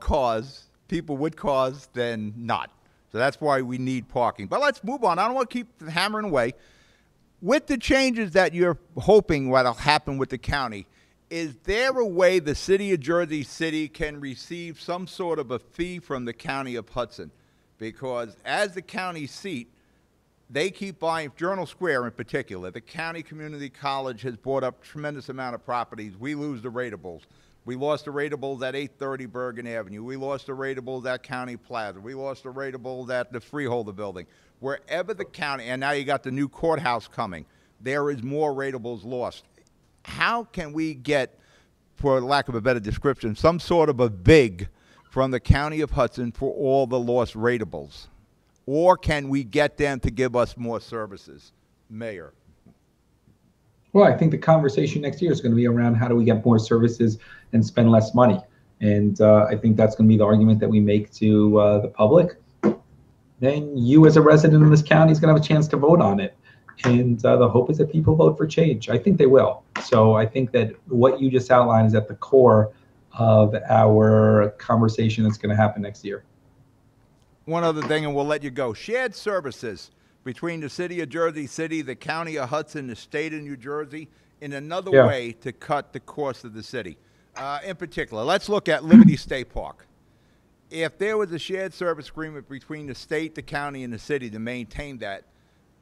S1: people with cars than not. So that's why we need parking. But let's move on. I don't want to keep hammering away. With the changes that you're hoping will happen with the county, is there a way the city of Jersey City can receive some sort of a fee from the county of Hudson? Because as the county seat, they keep buying, Journal Square in particular, the county community college has bought up a tremendous amount of properties. We lose the ratables. We lost the ratables at 830 Bergen Avenue. We lost the ratables at County Plaza. We lost the ratables at the Freeholder Building. Wherever the county, and now you got the new courthouse coming, there is more ratables lost. How can we get, for lack of a better description, some sort of a vig from the county of Hudson for all the lost ratables? Or can we get them to give us more services? Mayor.
S3: Well, I think the conversation next year is going to be around how do we get more services and spend less money. And I think that's going to be the argument that we make to the public. Then you as a resident in this county is going to have a chance to vote on it. And the hope is that people vote for change. I think they will. So I think that what you just outlined is at the core of our conversation that's going to happen next year.
S1: One other thing, and we'll let you go. Shared services between the city of Jersey City, the county of Hudson, the state of New Jersey, in another way to cut the cost of the city. In particular, let's look at Liberty State Park. If there was a shared service agreement between the state, the county, and the city to maintain that,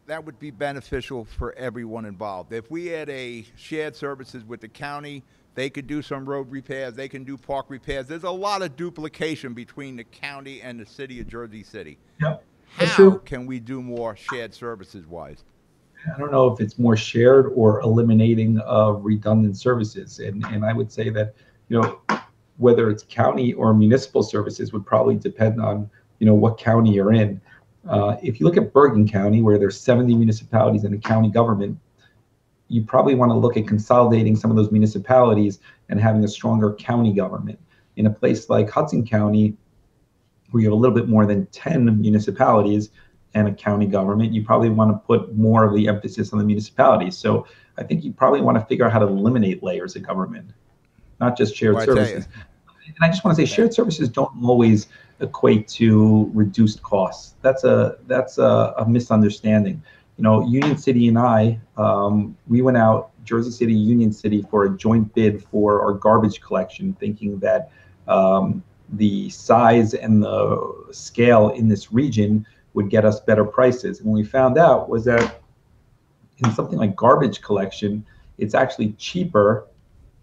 S1: that would be beneficial for everyone involved. If we had a shared services with the county, they could do some road repairs, they can do park repairs. There's a lot of duplication between the county and the city of Jersey City.
S3: Yep.
S1: How can we do more shared services wise?
S3: I don't know if it's more shared or eliminating of redundant services. And I would say that, whether it's county or municipal services would probably depend on, what county you're in. If you look at Bergen County, where there's 70 municipalities in the county government, you probably want to look at consolidating some of those municipalities and having a stronger county government. In a place like Hudson County, where you have a little bit more than 10 municipalities and a county government, you probably want to put more of the emphasis on the municipalities. So I think you probably want to figure out how to eliminate layers of government, not just shared services. And I just want to say shared services don't always equate to reduced costs. That's a misunderstanding. Union City and I, we went out, Jersey City, Union City, for a joint bid for our garbage collection, thinking that the size and the scale in this region would get us better prices. And what we found out was that in something like garbage collection, it's actually cheaper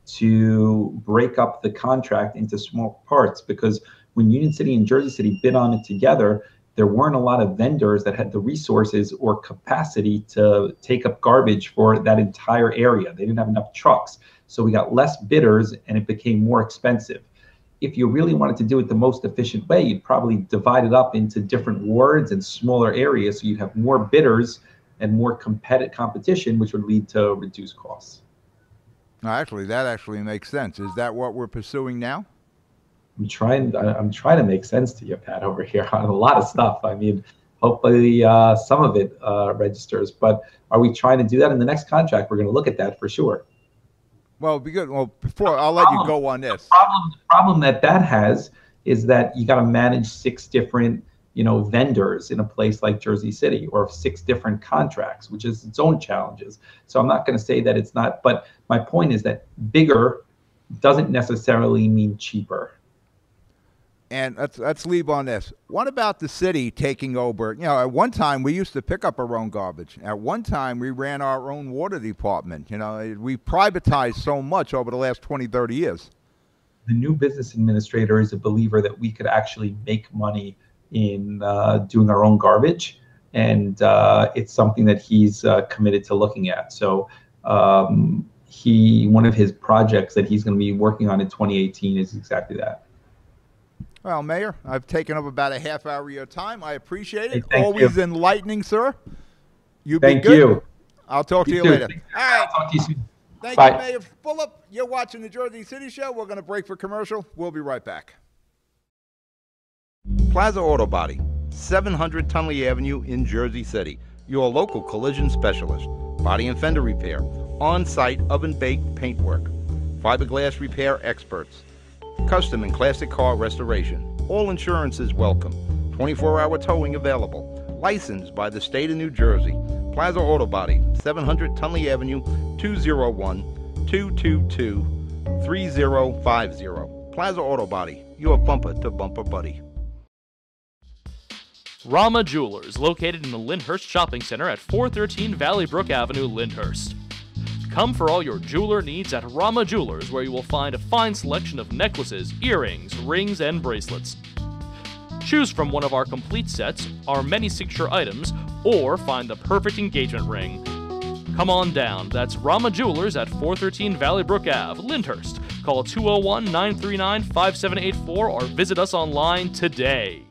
S3: to break up the contract into small parts, because when Union City and Jersey City bid on it together, there weren't a lot of vendors that had the resources or capacity to take up garbage for that entire area. They didn't have enough trucks. So we got less bidders and it became more expensive. If you really wanted to do it the most efficient way, you'd probably divide it up into different wards and smaller areas, so you'd have more bidders and more competition, which would lead to reduced costs.
S1: Actually, that actually makes sense. Is that what we're pursuing now?
S3: I'm trying to make sense to you, Pat, over here on a lot of stuff. I mean, hopefully some of it registers, but are we trying to do that in the next contract? We're going to look at that for sure.
S1: Well, be good. Well, before I'll let you go on this.
S3: The problem that has is that you got to manage 6 different, vendors in a place like Jersey City, or 6 different contracts, which is its own challenges. So I'm not going to say that it's not, but my point is that bigger doesn't necessarily mean cheaper.
S1: And let's leave on this. What about the city taking over? At one time we used to pick up our own garbage. At one time we ran our own water department. We privatized so much over the last 20, 30 years.
S3: The new business administrator is a believer that we could actually make money in doing our own garbage. And it's something that he's committed to looking at. So one of his projects that he's going to be working on in 2018 is exactly that.
S1: Well, Mayor, I've taken up about a half hour of your time. I appreciate it.
S3: Hey,
S1: Always enlightening, sir.
S3: Thank you.
S1: I'll talk to you later.
S3: All
S1: right.
S3: I'll talk to you soon.
S1: Thank
S3: Bye.
S1: you, Mayor Fulop. You're watching the Jersey City Show. We're going to break for commercial. We'll be right back.
S5: Plaza Auto Body, 700 Tunley Avenue in Jersey City. Your local collision specialist. Body and fender repair. On-site oven-baked paintwork. Fiberglass repair experts. Custom and classic car restoration. All insurance is welcome. 24-hour towing available. Licensed by the state of New Jersey. Plaza Auto Body, 700 Tunley Avenue, 201-222-3050. Plaza Auto Body, your bumper-to-bumper buddy.
S4: Rama Jewelers, located in the Lyndhurst Shopping Center at 413 Valley Brook Avenue, Lyndhurst. Come for all your jeweler needs at Rama Jewelers, where you will find a fine selection of necklaces, earrings, rings, and bracelets. Choose from one of our complete sets, our many signature items, or find the perfect engagement ring. Come on down. That's Rama Jewelers at 413 Valley Brook Ave, Lyndhurst. Call 201-939-5784 or visit us online today.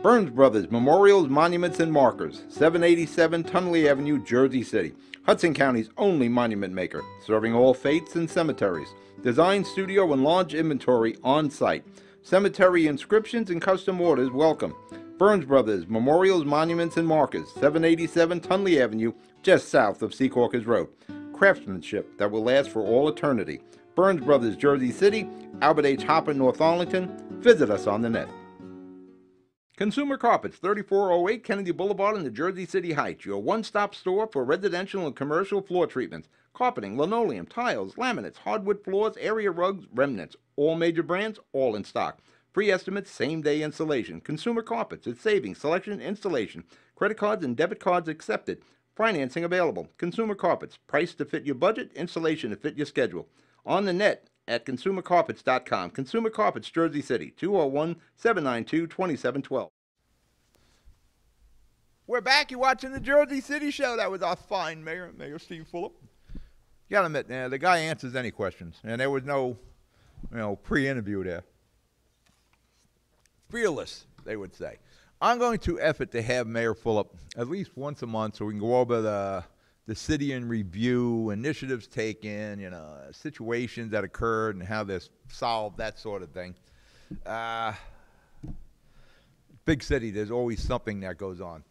S5: Burns Brothers Memorials, Monuments, and Markers, 787 Tunley Avenue, Jersey City. Hudson County's only monument maker, serving all faiths and cemeteries. Design, studio, and large inventory on site. Cemetery inscriptions and custom orders welcome. Burns Brothers Memorials, Monuments, and Markers, 787 Tunley Avenue, just south of Secaucus Road. Craftsmanship that will last for all eternity. Burns Brothers, Jersey City, Albert H. Hopper, North Arlington. Visit us on the net. Consumer Carpets, 3408 Kennedy Boulevard in the Jersey City Heights, your one-stop store for residential and commercial floor treatments, carpeting, linoleum, tiles, laminates, hardwood floors, area rugs, remnants, all major brands, all in stock. Free estimates, same-day installation. Consumer Carpets, it's savings, selection, installation. Credit cards and debit cards accepted. Financing available. Consumer Carpets, price to fit your budget, installation to fit your schedule. On the net at consumercarpets.com. Consumer Carpets, Jersey City, 201-792-2712.
S1: We're back. You're watching the Jersey City Show. That was our fine mayor, Mayor Steve Fulop. You gotta admit, the guy answers any questions, and there was no, pre-interview there. Fearless, they would say. I'm going to effort to have Mayor Fulop at least once a month so we can go over the city in review, initiatives taken, situations that occurred and how they're solved, that sort of thing. Big city, there's always something that goes on.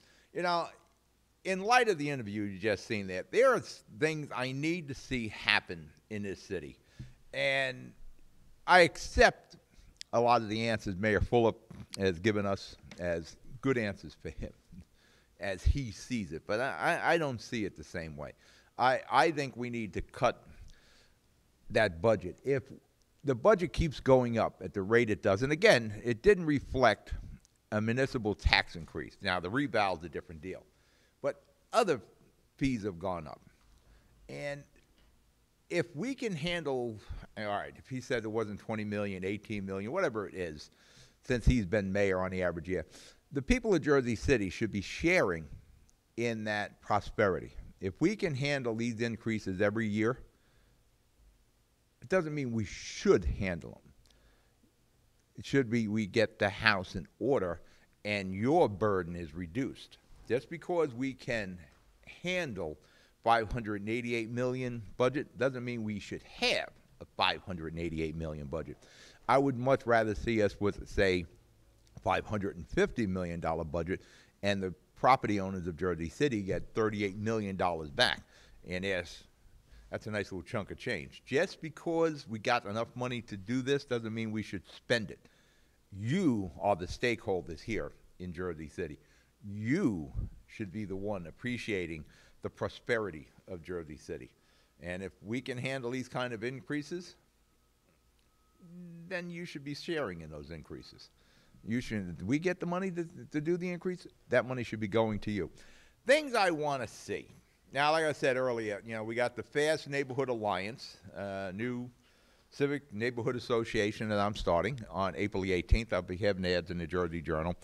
S1: In light of the interview you just seen there are things I need to see happen in this city. And I accept a lot of the answers Mayor Fulop has given us as good answers for him, as he sees it. But I don't see it the same way. I think we need to cut that budget. If the budget keeps going up at the rate it does, and again, it didn't reflect a municipal tax increase. Now, the reval's a different deal. But other fees have gone up. And if we can handle, all right, if he said it wasn't 20 million, 18 million, whatever it is, since he's been mayor on the average year, the people of Jersey City should be sharing in that prosperity. If we can handle these increases every year, it doesn't mean we should handle them. It should be we get the house in order and your burden is reduced. Just because we can handle $588 million budget doesn't mean we should have a $588 million budget. I would much rather see us with, say, $550 million budget and the property owners of Jersey City get $38 million back. And yes, that's a nice little chunk of change. Just because we got enough money to do this doesn't mean we should spend it. You are the stakeholders here in Jersey City. You should be the one appreciating the prosperity of Jersey City. And if we can handle these kind of increases, then you should be sharing in those increases. You should, we get the money to do the increase, that money should be going to you. Things I want to see. Now, like I said earlier, we got the Fast Neighborhood Alliance, new civic neighborhood association that I'm starting on April the 18th. I'll be having ads in the Jersey Journal.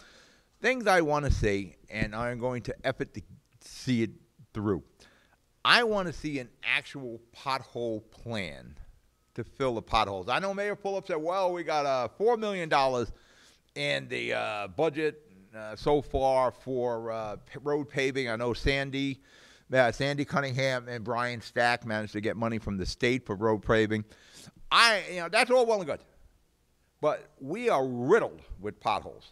S1: Things I want to see, and I'm going to effort to see it through. I want to see an actual pothole plan to fill the potholes. I know Mayor Fulop said, well, we got $4 million in the budget so far for road paving. I know Sandy Cunningham and Brian Stack managed to get money from the state for road paving. That's all well and good. But we are riddled with potholes.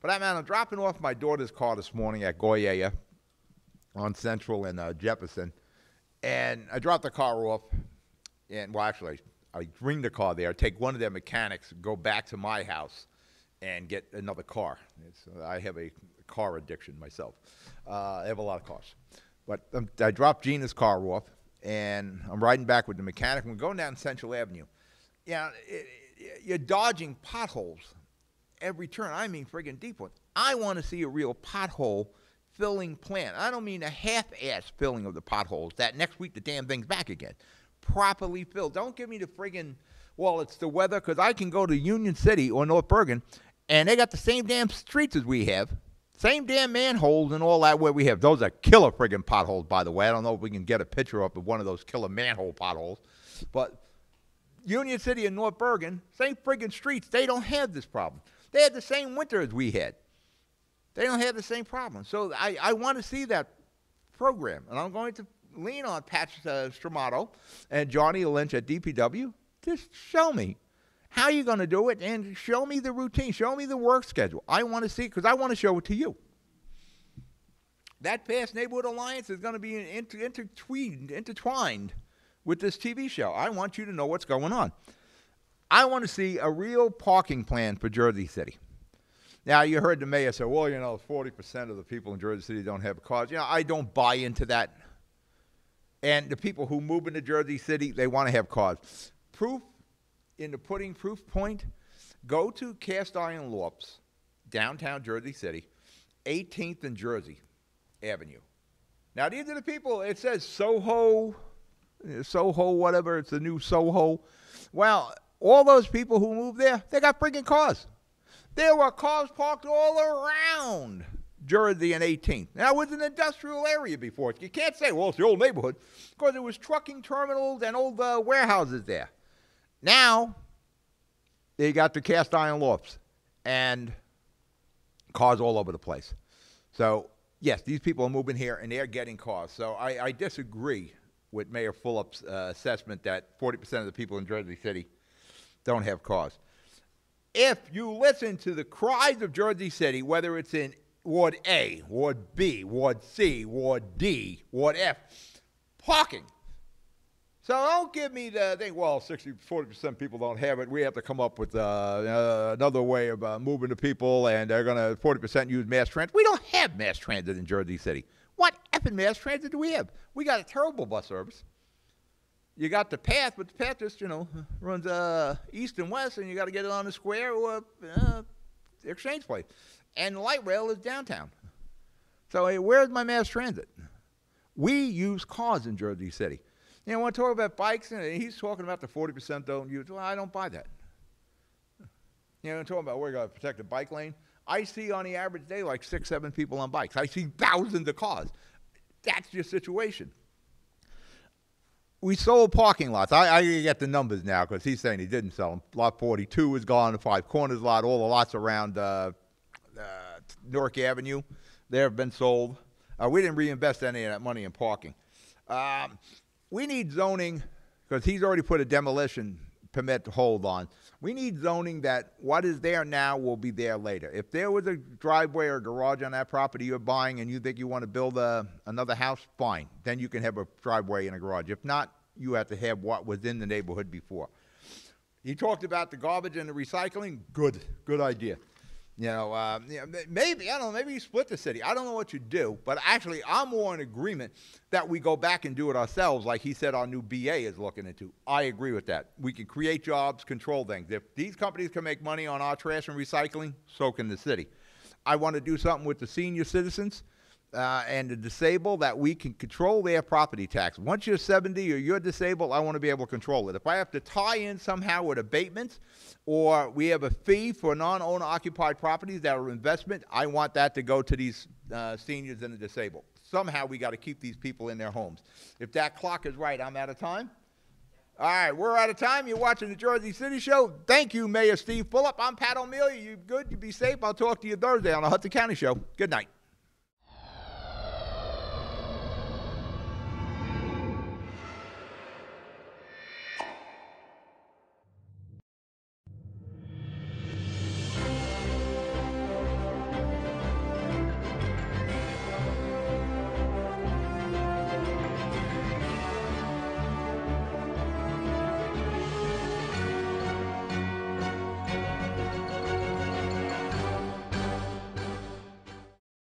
S1: But I'm dropping off my daughter's car this morning at Goyea on Central and Jefferson. And I dropped the car off. And, well, actually, I bring the car there, take one of their mechanics, go back to my house, and get another car. I have a car addiction myself. I have a lot of cars. But I dropped Gina's car off, and I'm riding back with the mechanic. We're going down Central Avenue. You're dodging potholes every turn. I mean friggin' deep ones. I want to see a real pothole filling plan. I don't mean a half-ass filling of the potholes that next week the damn thing's back again. Properly filled. Don't give me the friggin', well, it's the weather, because I can go to Union City or North Bergen, and they got the same damn streets as we have. Same damn manholes and all that where we have. Those are killer friggin' potholes, by the way. I don't know if we can get a picture up of one of those killer manhole potholes. But Union City and North Bergen, same friggin' streets, they don't have this problem. They had the same winter as we had. They don't have the same problem. So I want to see that program. And I'm going to lean on Pat Stramato and Johnny Lynch at DPW. Just show me how you're going to do it and show me the routine. Show me the work schedule. I want to see it because I want to show it to you. That Fast Neighborhood Alliance is going to be intertwined with this TV show. I want you to know what's going on. I want to see a real parking plan for Jersey City. Now, you heard the mayor say, well, 40% of the people in Jersey City don't have cars. I don't buy into that. And the people who move into Jersey City, they want to have cars. Proof in the pudding, proof point, go to Cast Iron Lorps, downtown Jersey City, 18th and Jersey Avenue. Now, these are the people, it says Soho, whatever, it's the new Soho. Well, all those people who moved there, they got freaking cars. There were cars parked all around Jersey and 18th. Now, it was an industrial area before. You can't say, well, it's the old neighborhood, because there was trucking terminals and old warehouses there. Now, they got the cast iron lofts and cars all over the place. So, yes, these people are moving here, and they're getting cars. So I disagree with Mayor Fulop's assessment that 40% of the people in Jersey City don't have cars. If you listen to the cries of Jersey City, whether it's in Ward A, Ward B, Ward C, Ward D, Ward F, parking. So don't give me the thing, well, 40% people don't have it. We have to come up with another way of moving the people, and they're going to 40% use mass transit. We don't have mass transit in Jersey City. What effing mass transit do we have? We got a terrible bus service. You got the path, but the path just, runs east and west, and you got to get it on the square or Exchange Place. And light rail is downtown. So hey, where's my mass transit? We use cars in Jersey City. You know, I want to talk about bikes, and he's talking about the 40% don't use. Well, I don't buy that. You know, I'm talking about we're going to protect the bike lane. I see on the average day like 6, 7 people on bikes. I see thousands of cars. That's your situation. We sold parking lots. I get the numbers now because he's saying he didn't sell them. Lot 42 is gone, the Five Corners lot, all the lots around Newark Avenue, they have been sold. We didn't reinvest any of that money in parking. We need zoning because he's already put a demolition permit to hold on. We need zoning that what is there now will be there later. If there was a driveway or garage on that property you're buying and you think you want to build another house, fine. Then you can have a driveway and a garage. If not, you have to have what was in the neighborhood before. He talked about the garbage and the recycling. Good idea. Maybe, I don't know, maybe you split the city. I don't know what you do, but actually I'm more in agreement that we go back and do it ourselves like he said our new BA is looking into. I agree with that. We can create jobs, control things. If these companies can make money on our trash and recycling, so can the city. I want to do something with the senior citizens and the disabled that we can control their property tax. Once you're 70 or you're disabled, I want to be able to control it. If I have to tie in somehow with abatements or we have a fee for non-owner occupied properties that are investment, I want that to go to these seniors and the disabled. Somehow we got to keep these people in their homes. If that clock is right, I'm out of time. All right, we're out of time. You're watching the Jersey City Show. Thank you, Mayor Steve Fulop. I'm Pat O'Meara. You good? You be safe. I'll talk to you Thursday on the Hudson County Show. Good night.